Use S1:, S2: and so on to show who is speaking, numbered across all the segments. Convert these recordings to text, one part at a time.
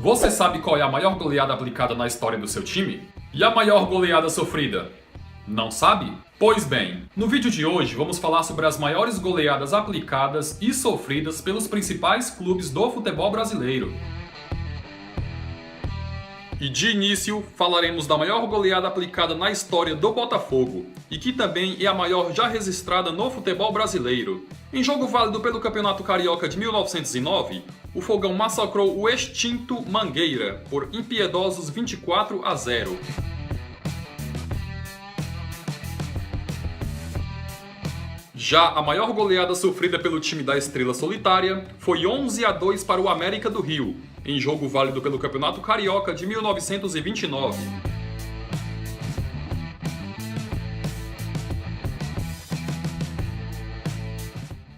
S1: Você sabe qual é a maior goleada aplicada na história do seu time? E a maior goleada sofrida? Não sabe? Pois bem, no vídeo de hoje vamos falar sobre as maiores goleadas aplicadas e sofridas pelos principais clubes do futebol brasileiro. E de início, falaremos da maior goleada aplicada na história do Botafogo, e que também é a maior já registrada no futebol brasileiro. Em jogo válido pelo Campeonato Carioca de 1909, o Fogão massacrou o extinto Mangueira por impiedosos 24-0. Já a maior goleada sofrida pelo time da Estrela Solitária foi 11-2 para o América do Rio, em jogo válido pelo Campeonato Carioca de 1929.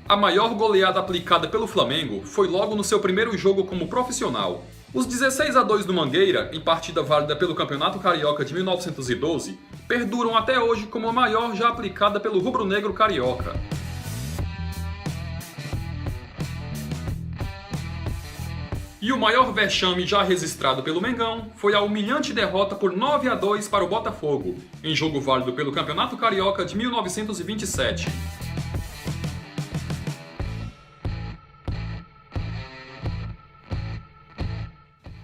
S1: A maior goleada aplicada pelo Flamengo foi logo no seu primeiro jogo como profissional. Os 16-2 do Mangueira, em partida válida pelo Campeonato Carioca de 1912, perduram até hoje como a maior já aplicada pelo rubro-negro carioca. E o maior vexame já registrado pelo Mengão foi a humilhante derrota por 9-2 para o Botafogo, em jogo válido pelo Campeonato Carioca de 1927.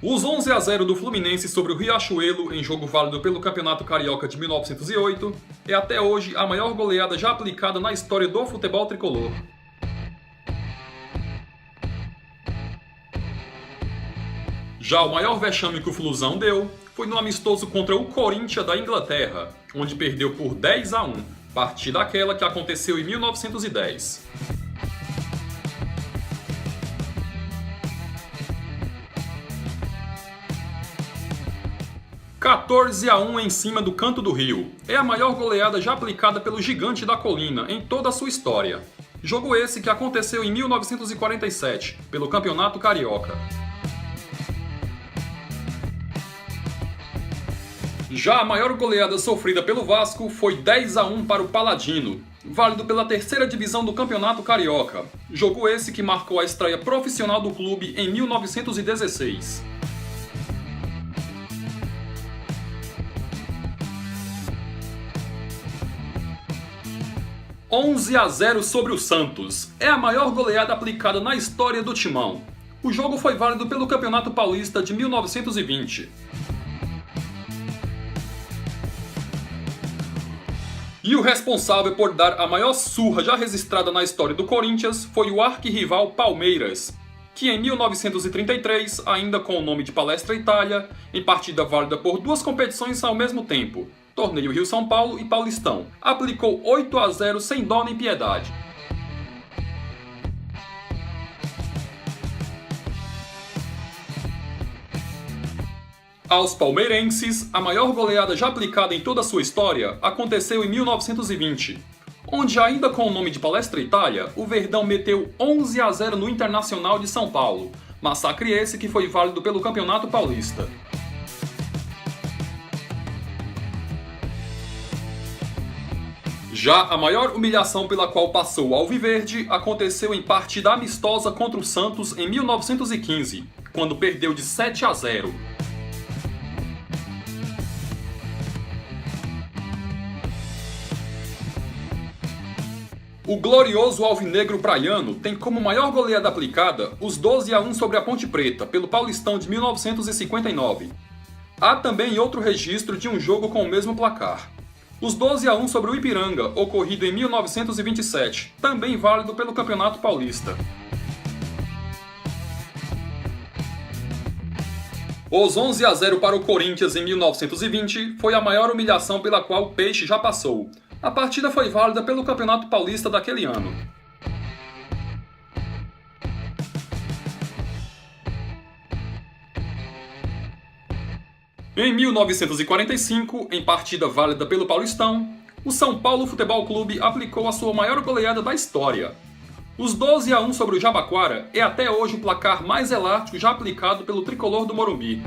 S1: Os 11-0 do Fluminense sobre o Riachuelo em jogo válido pelo Campeonato Carioca de 1908 é até hoje a maior goleada já aplicada na história do futebol tricolor. Já o maior vexame que o Flusão deu foi no amistoso contra o Corinthians da Inglaterra, onde perdeu por 10-1, partida aquela que aconteceu em 1910. (14-1 em cima do Canto do Rio. É a maior goleada já aplicada pelo Gigante da Colina em toda a sua história. Jogo esse que aconteceu em 1947, pelo Campeonato Carioca. Já a maior goleada sofrida pelo Vasco foi 10-1 para o Paladino, válido pela terceira divisão do Campeonato Carioca. Jogo esse que marcou a estreia profissional do clube em 1916. 11-0 sobre o Santos. É a maior goleada aplicada na história do Timão. O jogo foi válido pelo Campeonato Paulista de 1920. E o responsável por dar a maior surra já registrada na história do Corinthians foi o arquirrival Palmeiras, que em 1933, ainda com o nome de Palestra Itália, em partida válida por duas competições ao mesmo tempo, Torneio Rio-São Paulo e Paulistão, aplicou 8-0 sem dó nem piedade. Aos palmeirenses, a maior goleada já aplicada em toda a sua história aconteceu em 1920, onde ainda com o nome de Palestra Itália, o Verdão meteu 11-0 no Internacional de São Paulo, massacre esse que foi válido pelo Campeonato Paulista. Já a maior humilhação pela qual passou o Alviverde aconteceu em partida amistosa contra o Santos em 1915, quando perdeu de 7-0. O glorioso alvinegro praiano tem como maior goleada aplicada os 12-1 sobre a Ponte Preta, pelo Paulistão de 1959. Há também outro registro de um jogo com o mesmo placar. Os 12-1 sobre o Ipiranga, ocorrido em 1927, também válido pelo Campeonato Paulista. Os 11-0 para o Corinthians em 1920 foi a maior humilhação pela qual o Peixe já passou. A partida foi válida pelo Campeonato Paulista daquele ano. Em 1945, em partida válida pelo Paulistão, o São Paulo Futebol Clube aplicou a sua maior goleada da história. Os 12-1 sobre o Jabaquara é até hoje o placar mais elástico já aplicado pelo tricolor do Morumbi.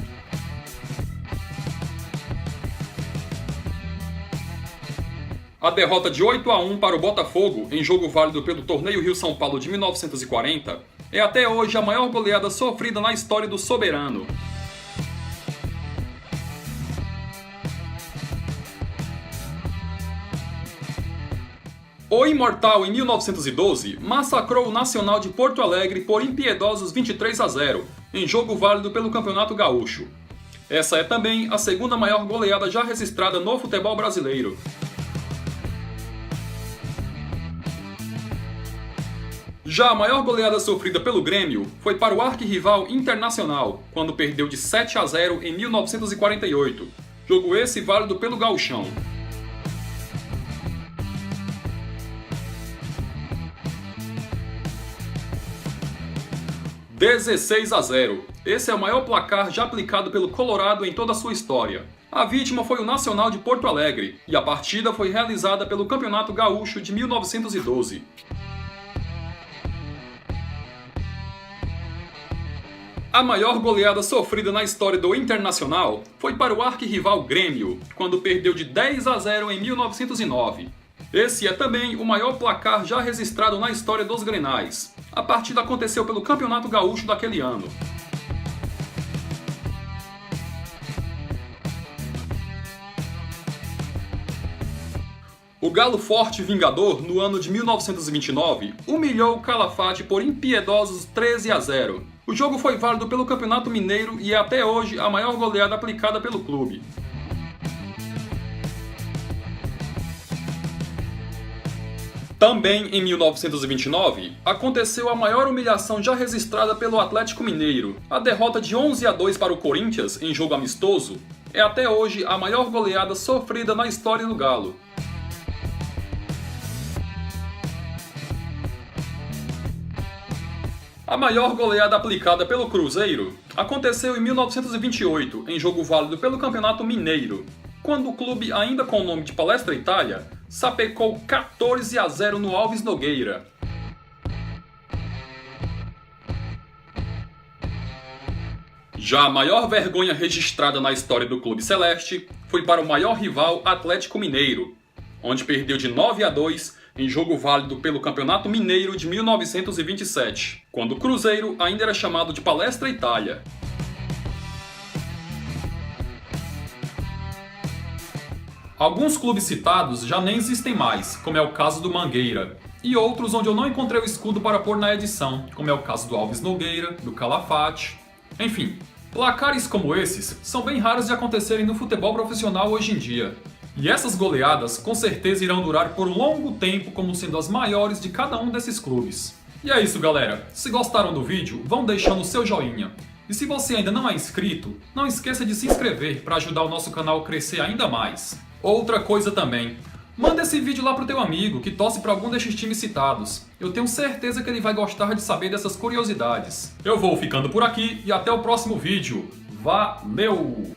S1: A derrota de 8-1 para o Botafogo, em jogo válido pelo Torneio Rio-São Paulo de 1940, é até hoje a maior goleada sofrida na história do Soberano. O Imortal, em 1912, massacrou o Nacional de Porto Alegre por impiedosos 23-0, em jogo válido pelo Campeonato Gaúcho. Essa é também a segunda maior goleada já registrada no futebol brasileiro. Já a maior goleada sofrida pelo Grêmio foi para o arquirrival Internacional, quando perdeu de 7-0 em 1948, jogo esse válido pelo Gauchão. 16-0. Esse é o maior placar já aplicado pelo Colorado em toda a sua história. A vítima foi o Nacional de Porto Alegre, e a partida foi realizada pelo Campeonato Gaúcho de 1912. A maior goleada sofrida na história do Internacional foi para o arquirrival Grêmio, quando perdeu de 10-0 em 1909. Esse é também o maior placar já registrado na história dos Grenais. A partida aconteceu pelo Campeonato Gaúcho daquele ano. O Galo Forte Vingador, no ano de 1929, humilhou o Calafate por impiedosos 13-0. O jogo foi válido pelo Campeonato Mineiro e é até hoje a maior goleada aplicada pelo clube. Também em 1929, aconteceu a maior humilhação já registrada pelo Atlético Mineiro. A derrota de 11-2 para o Corinthians em jogo amistoso é até hoje a maior goleada sofrida na história do Galo. A maior goleada aplicada pelo Cruzeiro aconteceu em 1928, em jogo válido pelo Campeonato Mineiro, quando o clube, ainda com o nome de Palestra Itália, sapecou 14-0 no Alves Nogueira. Já a maior vergonha registrada na história do Clube Celeste foi para o maior rival Atlético Mineiro, onde perdeu de 9-2 em jogo válido pelo Campeonato Mineiro de 1927, quando o Cruzeiro ainda era chamado de Palestra Itália. Alguns clubes citados já nem existem mais, como é o caso do Mangueira, e outros onde eu não encontrei o escudo para pôr na edição, como é o caso do Alves Nogueira, do Calafate. Enfim, placares como esses são bem raros de acontecerem no futebol profissional hoje em dia. E essas goleadas com certeza irão durar por um longo tempo como sendo as maiores de cada um desses clubes. E é isso, galera. Se gostaram do vídeo, vão deixando o seu joinha. E se você ainda não é inscrito, não esqueça de se inscrever para ajudar o nosso canal a crescer ainda mais. Outra coisa também, manda esse vídeo lá pro teu amigo que torce para algum destes times citados. Eu tenho certeza que ele vai gostar de saber dessas curiosidades. Eu vou ficando por aqui e até o próximo vídeo. Valeu!